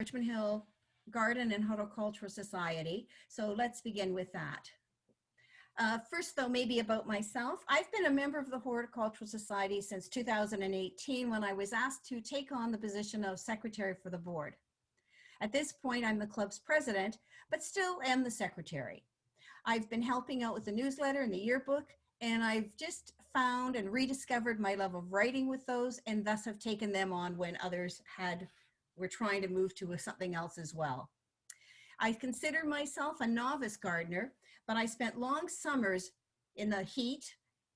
Richmond Hill Garden and Horticultural Society. So let's begin with that. First, though, maybe about myself. I've been a member of the Horticultural Society since 2018 when I was asked to take on the position of secretary for the board. At this point, I'm the club's president, but still am the secretary. I've been helping out with the newsletter and the yearbook, and I've just found and rediscovered my love of writing with those, and thus have taken them on when others were trying to move to something else as well. I consider myself a novice gardener, but I spent long summers in the heat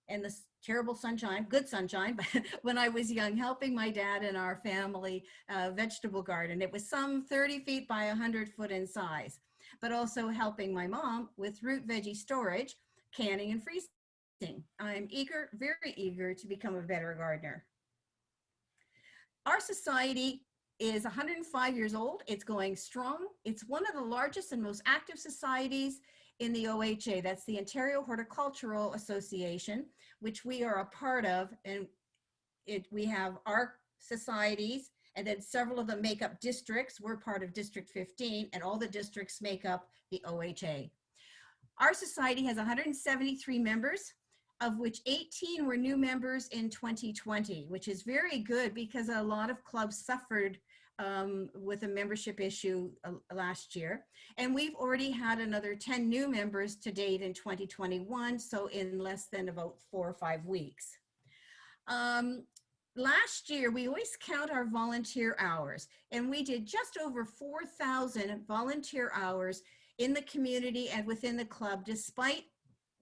and the terrible sunshine, good sunshine, but when I was young, helping my dad and our family vegetable garden. It was some 30 feet by 100 foot in size, but also helping my mom with root veggie storage, canning and freezing. I'm eager, very eager to become a better gardener. Our society is 105 years old. It's going strong. It's one of the largest and most active societies in the OHA. That's the Ontario Horticultural Association, which we are a part of. And we have our societies, and then several of them make up districts. We're part of District 15, and all the districts make up the OHA. Our society has 173 members, of which 18 were new members in 2020, which is very good because a lot of clubs suffered with a membership issue last year. And we've already had another 10 new members to date in 2021, so in less than about 4 or 5 weeks. Last year, we always count our volunteer hours, and we did just over 4,000 volunteer hours in the community and within the club. Despite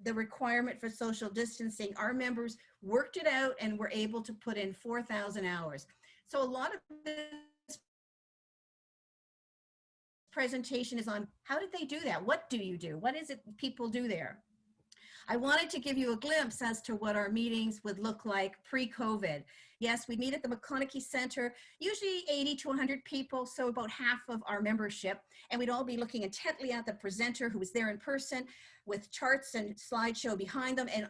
the requirement for social distancing, our members worked it out and were able to put in 4,000 hours. So a lot of this presentation is on how did they do that? What do you do? What is it people do there? I wanted to give you a glimpse as to what our meetings would look like pre-COVID. Yes, we meet at the McConaughey Center, usually 80 to 100 people, so about half of our membership. And we'd all be looking intently at the presenter who was there in person with charts and slideshow behind them, and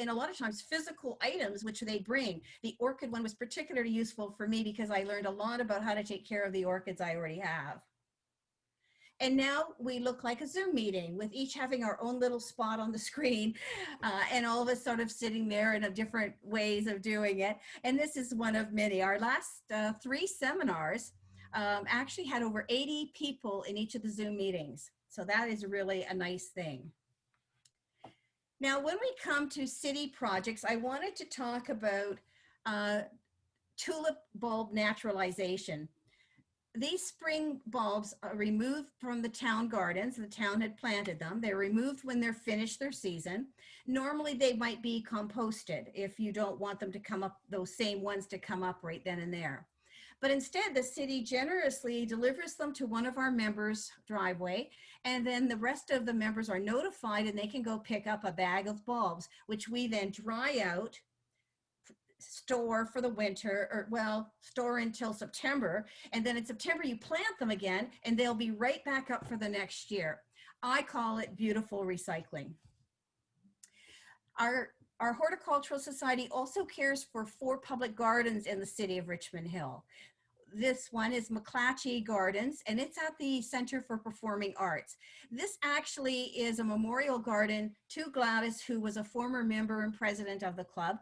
a lot of times physical items which they bring. The orchid one was particularly useful for me because I learned a lot about how to take care of the orchids I already have. And now we look like a Zoom meeting with each having our own little spot on the screen and all of us sort of sitting there in different ways of doing it. And this is one of many. Our last 3 seminars actually had over 80 people in each of the Zoom meetings. So that is really a nice thing. Now, when we come to city projects, I wanted to talk about tulip bulb naturalization. These spring bulbs are removed from the town gardens. The town had planted them. They're removed when they're finished their season. Normally they might be composted if you don't want them to come up, those same ones to come up right then and there. But instead the city generously delivers them to one of our members' driveway, and then the rest of the members are notified and they can go pick up a bag of bulbs, which we then dry out, store for the winter, or well, store until September, and then in September you plant them again and they'll be right back up for the next year. I call it beautiful recycling. Our Horticultural Society also cares for 4 public gardens in the city of Richmond Hill. This one is McClatchy Gardens, and it's at the Center for Performing Arts. This actually is a memorial garden to Gladys, who was a former member and president of the club.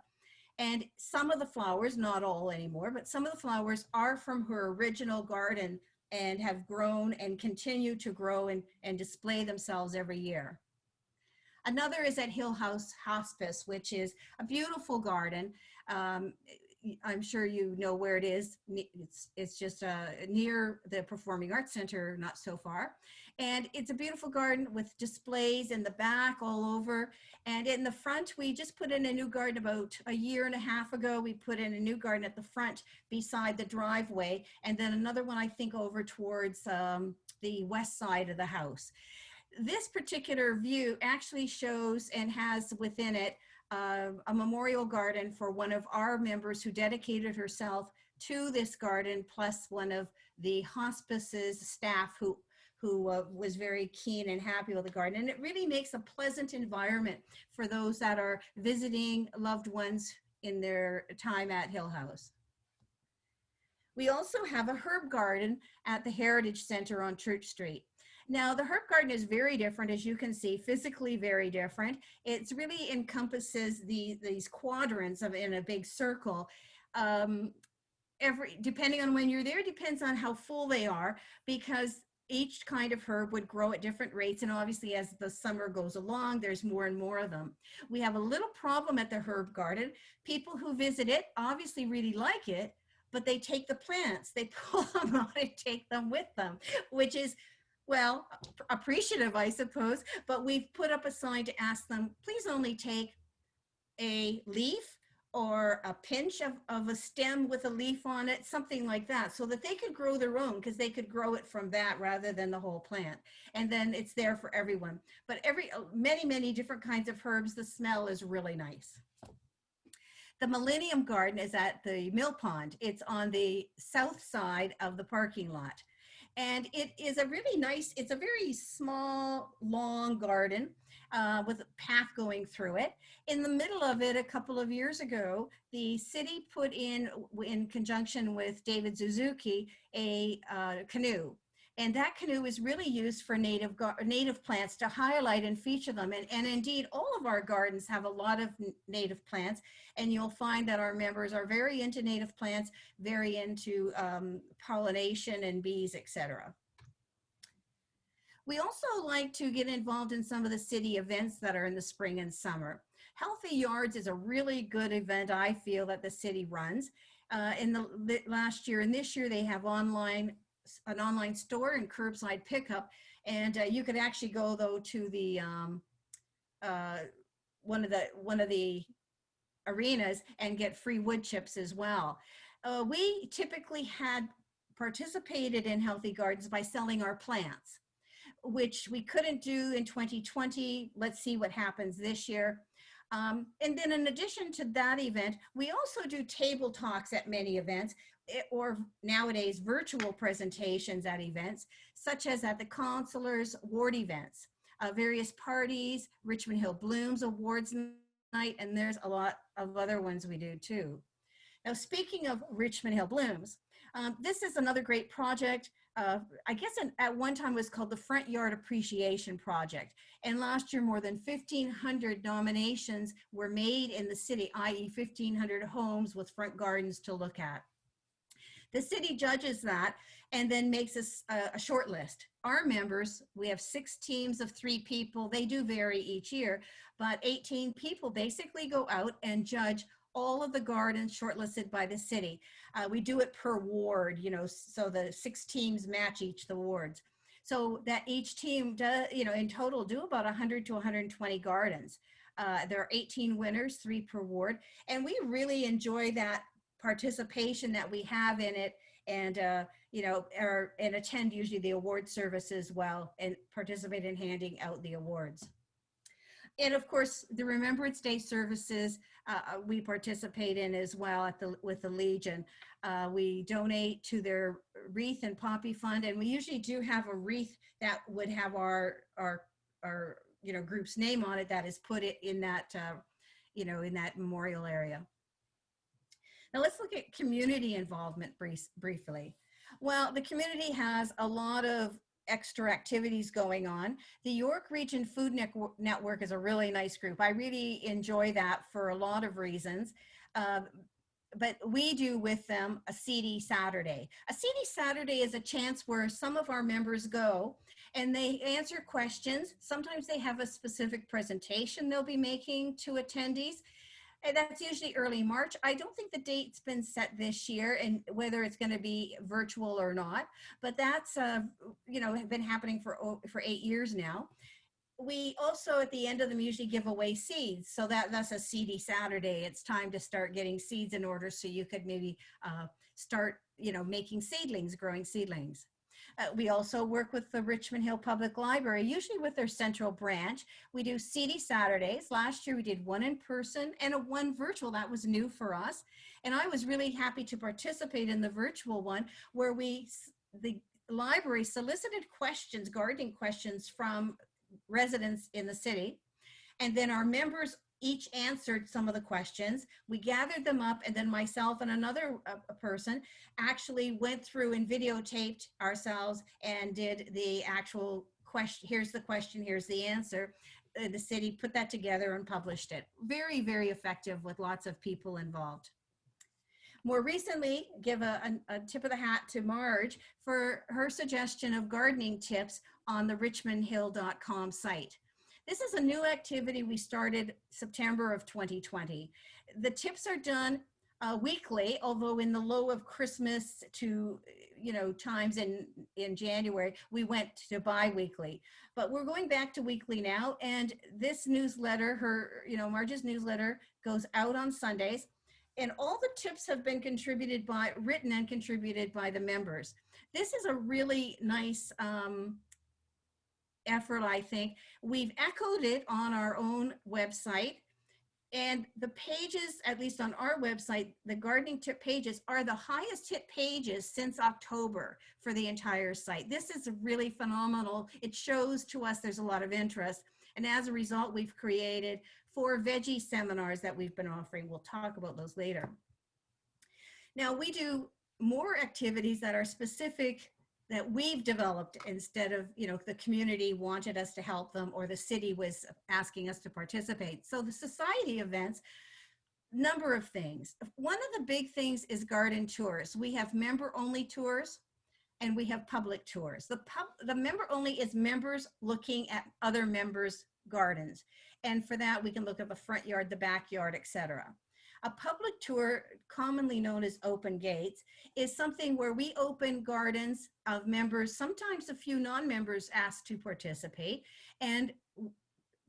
And some of the flowers, not all anymore, but some of the flowers are from her original garden and have grown and continue to grow and display themselves every year. Another is at Hill House Hospice, which is a beautiful garden. I'm sure you know where it is. It's just near the Performing Arts Center, not so far. And it's a beautiful garden with displays in the back all over. And in the front, we just put in a new garden about a year and a half ago. We put in a new garden at the front beside the driveway. And then another one, I think, over towards the west side of the house. This particular view actually shows and has within it a memorial garden for one of our members who dedicated herself to this garden, plus one of the hospice's staff who was very keen and happy with the garden. And it really makes a pleasant environment for those that are visiting loved ones in their time at Hill House. We also have a herb garden at the Heritage Center on Church Street. Now, the herb garden is very different, as you can see, physically very different. It's really encompasses these quadrants of in a big circle. Um, depending on when you're there, depends on how full they are, because each kind of herb would grow at different rates. And obviously, as the summer goes along, there's more and more of them. We have a little problem at the herb garden. People who visit it obviously really like it, but they take the plants, they pull them out and take them with them, which is, well, appreciative, I suppose. But we've put up a sign to ask them, please only take a leaf or a pinch of a stem with a leaf on it, something like that, so that they could grow their own, because they could grow it from that rather than the whole plant. And then it's there for everyone. But many different kinds of herbs, the smell is really nice. The Millennium Garden is at the Mill Pond. It's on the south side of the parking lot. And it is a really nice, it's a very small, long garden with a path going through it. In the middle of it, a couple of years ago, the city put in conjunction with David Suzuki, a canoe. And that canoe is really used for native plants, to highlight and feature them. And indeed, all of our gardens have a lot of native plants. And you'll find that our members are very into native plants, very into pollination and bees, etc. We also like to get involved in some of the city events that are in the spring and summer. Healthy Yards is a really good event, I feel, that the city runs. In the last year and this year, they have an online store and curbside pickup. And you could actually go, though, to the one of the arenas and get free wood chips as well. We typically had participated in Healthy Gardens by selling our plants, which we couldn't do in 2020. Let's see what happens this year. And then in addition to that event, we also do table talks at many events, or nowadays virtual presentations at events, such as at the Councilors Award events, various parties, Richmond Hill Blooms Awards Night, and there's a lot of other ones we do too. Now, speaking of Richmond Hill Blooms, this is another great project. I guess at one time it was called the Front Yard Appreciation Project. And last year, more than 1,500 nominations were made in the city, i.e. 1,500 homes with front gardens to look at. The city judges that and then makes a short list. Our members, we have 6 teams of 3 people. They do vary each year, but 18 people basically go out and judge all of the gardens shortlisted by the city. We do it per ward, so the 6 teams match each the wards. So that each team does, in total do about 100 to 120 gardens. There are 18 winners, 3 per ward. And we really enjoy that participation that we have in it, and and attend usually the award service as well, and participate in handing out the awards. And of course, the Remembrance Day services we participate in as well with the Legion. We donate to their wreath and poppy fund, and we usually do have a wreath that would have our group's name on it, that is put it in that in that memorial area. Now let's look at community involvement briefly. Well, the community has a lot of extra activities going on. The York Region Food Network is a really nice group. I really enjoy that for a lot of reasons. But we do with them a CD Saturday. A CD Saturday is a chance where some of our members go and they answer questions. Sometimes they have a specific presentation they'll be making to attendees. And that's usually early March. I don't think the date's been set this year, and whether it's going to be virtual or not, but that's been happening for 8 years now. We also, at the end of them, usually give away seeds. So that's a seedy Saturday. It's time to start getting seeds in order, so you could maybe start making seedlings, growing seedlings. We also work with the Richmond Hill Public Library, usually with their central branch. We do CD Saturdays. Last year we did 1 in person and 1 virtual. That was new for us. And I was really happy to participate in the virtual one, where the library solicited questions, gardening questions, from residents in the city. And then our members each answered some of the questions. We gathered them up, and then myself and another person actually went through and videotaped ourselves and did the actual question. Here's the question, here's the answer. The city put that together and published it. Very, very effective with lots of people involved. More recently, give a tip of the hat to Marge for her suggestion of gardening tips on the richmondhill.com site. This is a new activity we started September of 2020. The tips are done weekly, although in the low of Christmas to times in January, we went to bi-weekly. But we're going back to weekly now, and this newsletter, Marge's newsletter, goes out on Sundays. And all the tips have been written and contributed by the members. This is a really nice effort, I think. We've echoed it on our own website, and the pages, at least on our website, the gardening tip pages are the highest hit pages since October for the entire site. This is really phenomenal. It shows to us there's a lot of interest. And as a result, we've created 4 veggie seminars that we've been offering. We'll talk about those later. Now, we do more activities that are specific that we've developed instead of, the community wanted us to help them or the city was asking us to participate. So the society events, number of things. One of the big things is garden tours. We have member-only tours and we have public tours. The member-only is members looking at other members' gardens. And for that, we can look at the front yard, the backyard, etc. A public tour, commonly known as open gates, is something where we open gardens of members. Sometimes a few non-members ask to participate, and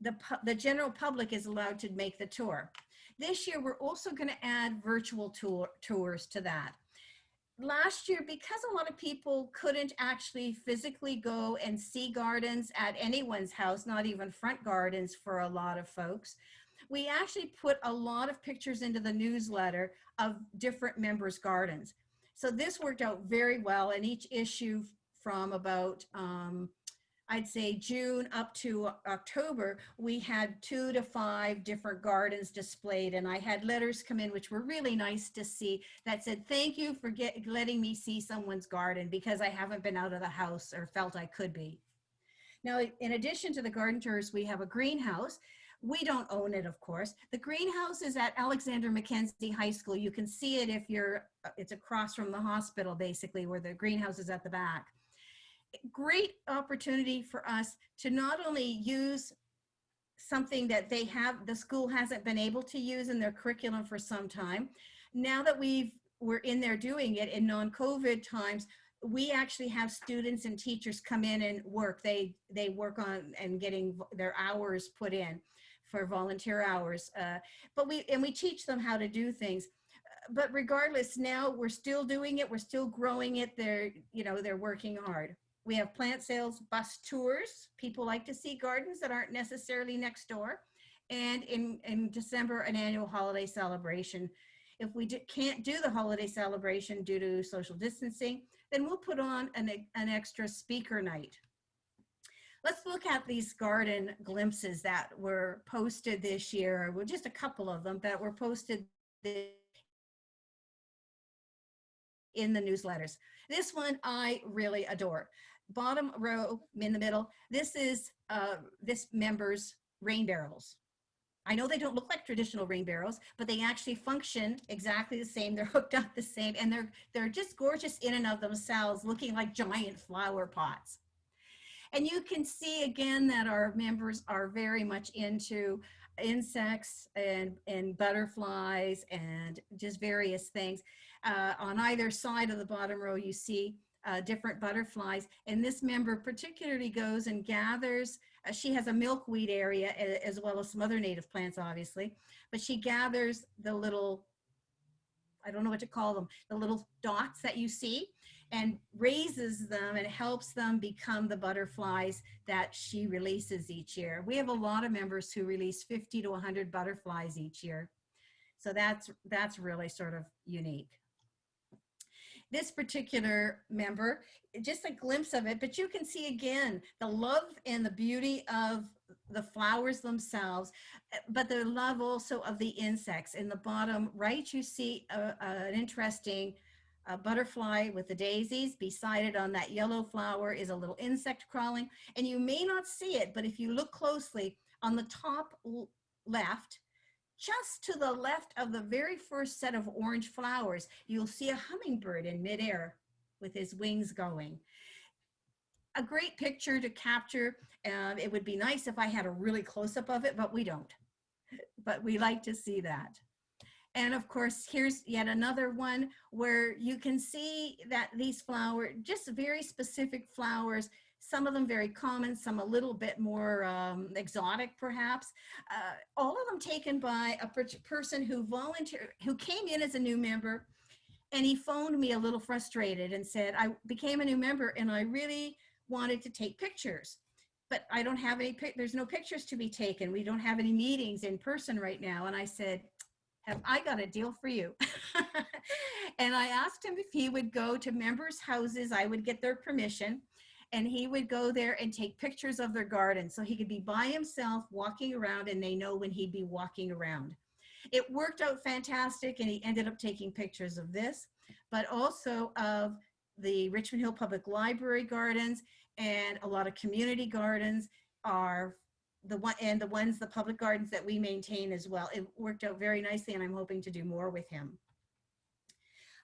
the general public is allowed to make the tour. This year, we're also going to add virtual tours to that. Last year, because a lot of people couldn't actually physically go and see gardens at anyone's house, not even front gardens for a lot of folks, we actually put a lot of pictures into the newsletter of different members' gardens. So this worked out very well, and each issue from about, I'd say June up to October, we had 2 to 5 different gardens displayed, and I had letters come in, which were really nice to see, that said, thank you for letting me see someone's garden because I haven't been out of the house or felt I could be. Now, in addition to the garden tours, we have a greenhouse. We don't own it, of course. The greenhouse is at Alexander Mackenzie High School. You can see it if it's across from the hospital, basically, where the greenhouse is at the back. Great opportunity for us to not only use something that the school hasn't been able to use in their curriculum for some time. Now that we're in there doing it in non-COVID times, we actually have students and teachers come in and work. They work on and getting their hours put in for volunteer hours. But we teach them how to do things. But regardless, now we're still doing it. We're still growing it. They're working hard. We have plant sales, bus tours. People like to see gardens that aren't necessarily next door. And in December, an annual holiday celebration. If we can't do the holiday celebration due to social distancing, then we'll put on an extra speaker night. Let's look at these garden glimpses that were posted this year. Well, just a couple of them that were posted in the newsletters. This one I really adore. Bottom row in the middle, this is this member's rain barrels. I know they don't look like traditional rain barrels, but they actually function exactly the same. They're hooked up the same, and they're just gorgeous in and of themselves, looking like giant flower pots. And you can see again that our members are very much into insects and butterflies and just various things. On either side of the bottom row, you see different butterflies. And this member particularly goes and gathers, she has a milkweed area as well as some other native plants, obviously, but she gathers the little, I don't know what to call them, the little dots that you see, and raises them and helps them become the butterflies that she releases each year. We have a lot of members who release 50 to 100 butterflies each year. So that's really sort of unique. this particular member, just a glimpse of it, but you can see again the love and the beauty of the flowers themselves, but the love also of the insects. In the bottom right, you see an interesting butterfly with the daisies. Beside it on that yellow flower is a little insect crawling, and you may not see it, but if you look closely on the top left, just to the left of the very first set of orange flowers, you'll see a hummingbird in midair with his wings going. A great picture to capture. It would be nice if I had a really close-up of it, but we don't. But we like to see that. And of course, here's yet another one where you can see that these flowers, just very specific flowers, some of them very common, some a little bit more exotic perhaps, all of them taken by a person who who came in as a new member, and he phoned me a little frustrated and said, I became a new member and I really wanted to take pictures, but I don't have any, there's no pictures to be taken. We don't have any meetings in person right now. And I said, have I got a deal for you? And I asked him if he would go to members' houses. I would get their permission, and he would go there and take pictures of their garden. So he could be by himself walking around, and they know when he'd be walking around. It worked out fantastic, and he ended up taking pictures of this, but also of the Richmond Hill Public Library gardens, and a lot of community gardens are the public gardens that we maintain as well. It worked out very nicely, and I'm hoping to do more with him.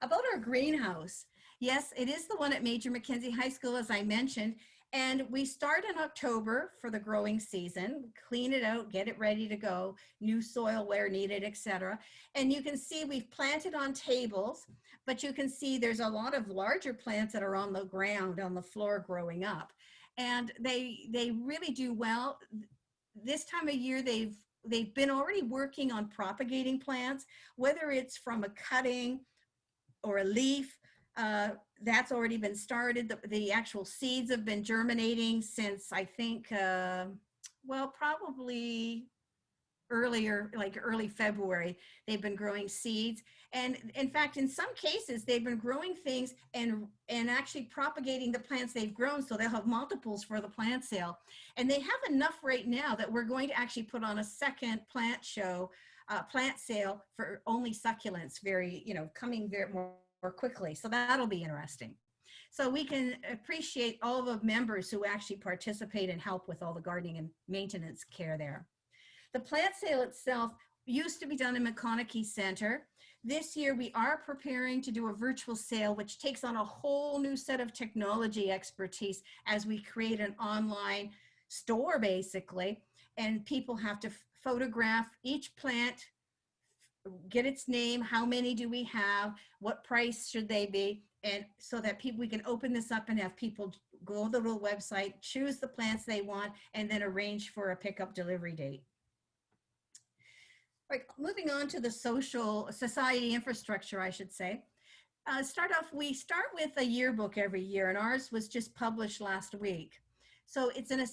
About our greenhouse, yes, it is the one at Major Mackenzie High School, as I mentioned, and we start in October for the growing season, clean it out, get it ready to go, new soil where needed, etc. And you can see we've planted on tables, but you can see there's a lot of larger plants that are on the ground, on the floor growing up. And they really do well. This time of year, they've been already working on propagating plants, whether it's from a cutting or a leaf, that's already been started. The actual seeds have been germinating since, I think, well, probably earlier, like early February, they've been growing seeds. And in fact, in some cases, they've been growing things and actually propagating the plants they've grown, so they'll have multiples for the plant sale. And they have enough right now that we're going to actually put on a second plant show, plant sale for only succulents, coming very more quickly. So that'll be interesting. So we can appreciate all the members who actually participate and help with all the gardening and maintenance care there. The plant sale itself used to be done in McConaughey Center. This year we are preparing to do a virtual sale, which takes on a whole new set of technology expertise as we create an online store basically, and people have to photograph each plant, get its name, how many do we have, what price should they be, and so that we can open this up and have people go to the little website, choose the plants they want, and then arrange for a pickup delivery date. Right, moving on to the society infrastructure, I should say. We start with a yearbook every year, and ours was just published last week. So it's a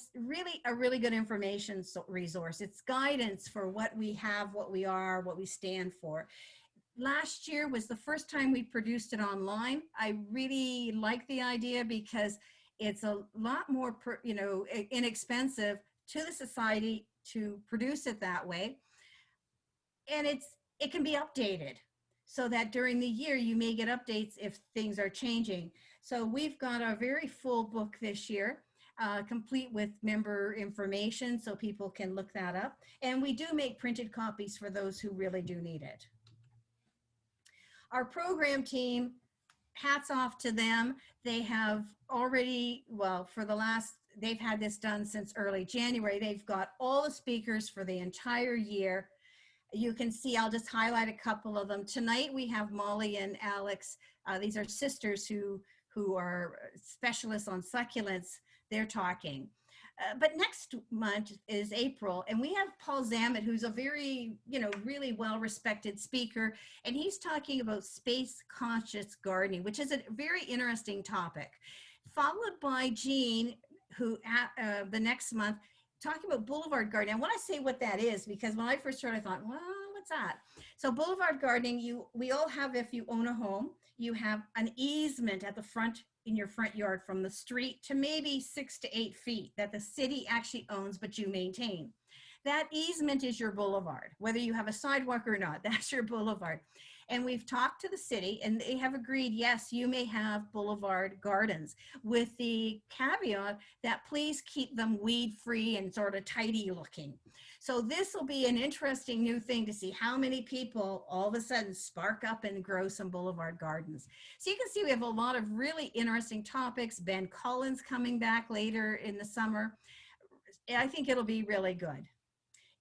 really good information resource. It's guidance for what we have, what we are, what we stand for. Last year was the first time we produced it online. I really like the idea because it's a lot more, inexpensive to the society to produce it that way. And it can be updated so that during the year you may get updates if things are changing. So we've got a very full book this year, complete with member information so people can look that up. And we do make printed copies for those who really do need it. Our program team, hats off to them. They have already, they've had this done since early January. They've got all the speakers for the entire year. You can see, I'll just highlight a couple of them. Tonight we have Molly and Alex. These are sisters who are specialists on succulents. They're talking. But next month is April, and we have Paul Zammit, who's a very, really well-respected speaker, and he's talking about space-conscious gardening, which is a very interesting topic. Followed by Jean, who the next month, talking about boulevard gardening. I want to say what that is, because when I first heard, I thought, well, what's that? So boulevard gardening, we all have, if you own a home, you have an easement at the front in your front yard from the street to maybe 6 to 8 feet that the city actually owns, but you maintain. That easement is your boulevard, whether you have a sidewalk or not, that's your boulevard. And we've talked to the city and they have agreed, yes, you may have boulevard gardens with the caveat that please keep them weed free and sort of tidy looking. So this will be an interesting new thing to see how many people all of a sudden spark up and grow some boulevard gardens. So you can see we have a lot of really interesting topics. Ben Collins coming back later in the summer. I think it'll be really good.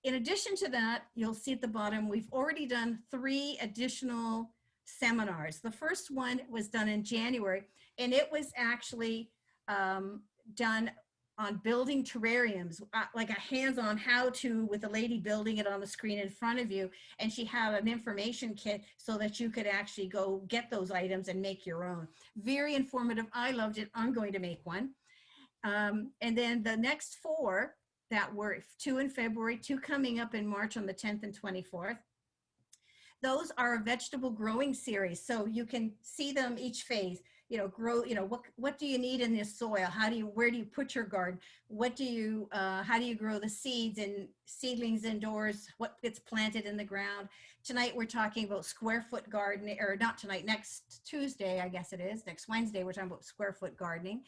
In addition to that, you'll see at the bottom, we've already done 3 additional seminars. The first one was done in January, and it was actually done on building terrariums, like a hands-on how-to with a lady building it on the screen in front of you. And she had an information kit so that you could actually go get those items and make your own. Very informative. I loved it. I'm going to make one. And then the next 4 that were 2 in February, 2 coming up in March on the 10th and 24th. Those are a vegetable growing series. So you can see them each phase, grow, what do you need in this soil? Where do you put your garden? How do you grow the seeds and seedlings indoors? What gets planted in the ground? Tonight, we're talking about square foot gardening, or not tonight, next Tuesday, I guess it is, next Wednesday, we're talking about square foot gardening.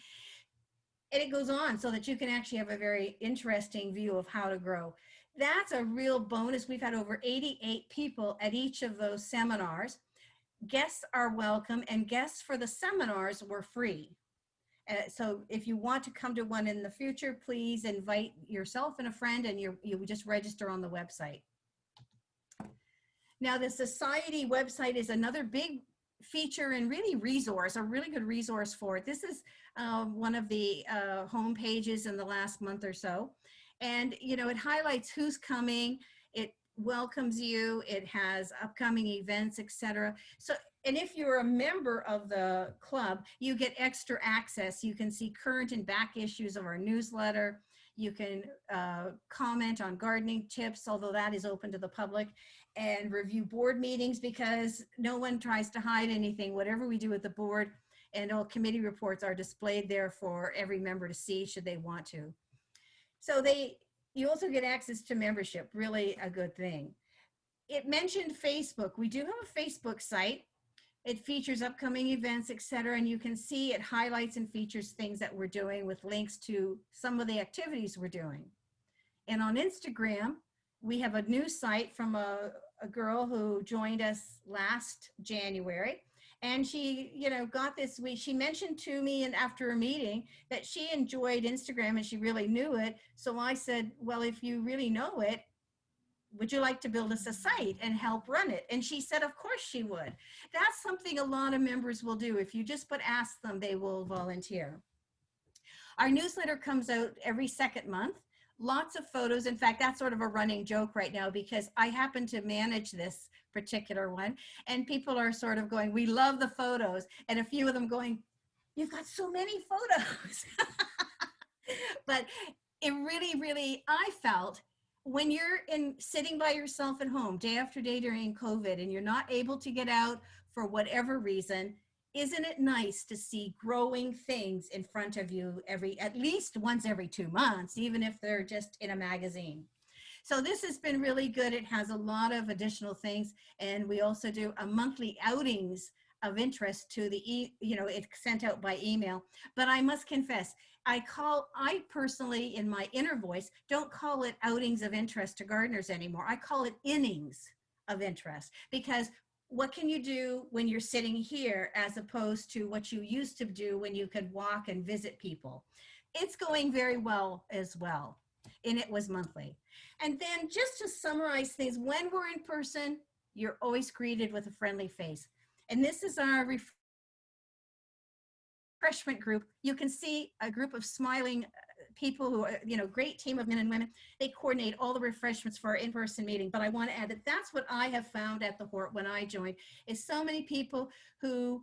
And it goes on so that you can actually have a very interesting view of how to grow. That's a real bonus. We've had over 88 people at each of those seminars. Guests are welcome, and guests for the seminars were free. So if you want to come to one in the future, please invite yourself and a friend, and you just register on the website. Now, the Society website is another big feature and really resource, a really good resource for it. This is one of the home pages in the last month or so. And, it highlights who's coming. It welcomes you. It has upcoming events, etc. So, and if you're a member of the club, you get extra access. You can see current and back issues of our newsletter. You can comment on gardening tips, although that is open to the public, and review board meetings because no one tries to hide anything. Whatever we do with the board and all committee reports are displayed there for every member to see should they want to. So you also get access to membership, really a good thing. It mentioned Facebook. We do have a Facebook site. It features upcoming events, etc. And you can see it highlights and features things that we're doing with links to some of the activities we're doing. And on Instagram, we have a new site from a girl who joined us last January. And she, got this week, she mentioned to me and after a meeting that she enjoyed Instagram and she really knew it. So I said, well, if you really know it, would you like to build us a site and help run it? And she said, of course she would. That's something a lot of members will do. If you just ask them, they will volunteer. Our newsletter comes out every second month. Lots of photos. In fact, that's sort of a running joke right now because I happen to manage this particular one. And people are sort of going, we love the photos. And a few of them going, you've got so many photos. But it really, really, I felt when you're sitting by yourself at home day after day during COVID and you're not able to get out for whatever reason, isn't it nice to see growing things in front of you at least once every 2 months, even if they're just in a magazine? So this has been really good. It has a lot of additional things. And we also do a monthly outings of interest to it's sent out by email. But I must confess, I personally, in my inner voice, don't call it outings of interest to gardeners anymore. I call it innings of interest, because what can you do when you're sitting here as opposed to what you used to do when you could walk and visit people? It's going very well as well. And it was monthly. And then just to summarize things, when we're in person, you're always greeted with a friendly face. And this is our refreshment group. You can see a group of smiling people who are, great team of men and women. They coordinate all the refreshments for our in-person meeting. But I want to add that that's what I have found at the Hort when I joined, is so many people who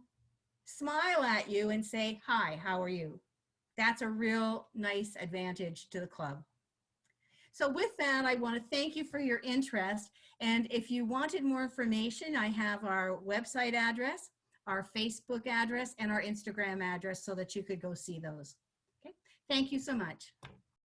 smile at you and say, hi, how are you? That's a real nice advantage to the club. So with that, I want to thank you for your interest. And if you wanted more information, I have our website address. our Facebook address, and our Instagram address so that you could go see those. Okay, thank you so much.